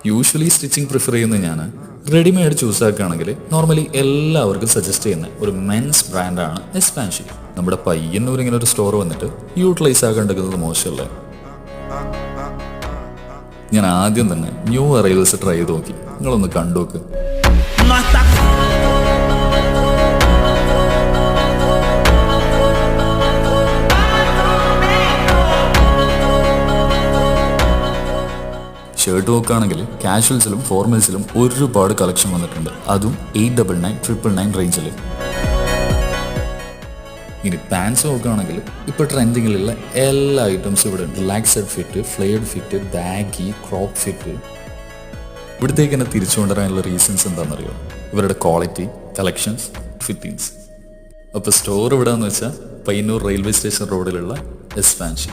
Usually stitching prefer ചെയ്യുന്ന ഞാൻ readymade choose ആക്കുകയാണെങ്കിൽ നോർമലി എല്ലാവർക്കും സജസ്റ്റ് ചെയ്യുന്ന ഒരു മെൻസ് ബ്രാൻഡാണ് എസ്പാൻഷി. നമ്മുടെ പയ്യന്നൂർ ഇങ്ങനെ ഒരു സ്റ്റോർ വന്നിട്ട് യൂട്ടിലൈസ് ആക്കേണ്ടത് മോശമല്ലേ. ഞാൻ ആദ്യം തന്നെ ന്യൂ അറൈവൽസ് ട്രൈ ചെയ്ത് നോക്കി. നിങ്ങളൊന്ന് കണ്ടു നോക്ക്. ഷർട്ട് നോക്കുകയാണെങ്കിൽ കാഷ്വൽസിലും ഫോർമൽസിലും ഒരുപാട് കളക്ഷൻ വന്നിട്ടുണ്ട്. അതും 899, 999 റേഞ്ചിൽ. ഇനി പാൻസ് നോക്കുകയാണെങ്കിൽ ഇപ്പോൾ ട്രെൻഡിങ്ങിലുള്ള എല്ലാ ഐറ്റംസും ഇവിടെ ഉണ്ട്. Relaxed fit, flared fit, baggy, crop fit. ഇവിടത്തേക്ക് തന്നെ തിരിച്ചു കൊണ്ടുവരാനുള്ള റീസൺസ് എന്താണെന്നറിയോ? ഇവരുടെ ക്വാളിറ്റി, കളക്ഷൻസ്, ഫിറ്റിങ്സ്. അപ്പോൾ സ്റ്റോർ എവിടെയാണെന്ന് വെച്ചാൽ പയ്യന്നൂർ റെയിൽവേ സ്റ്റേഷൻ റോഡിലുള്ള എസ്പാൻഷി.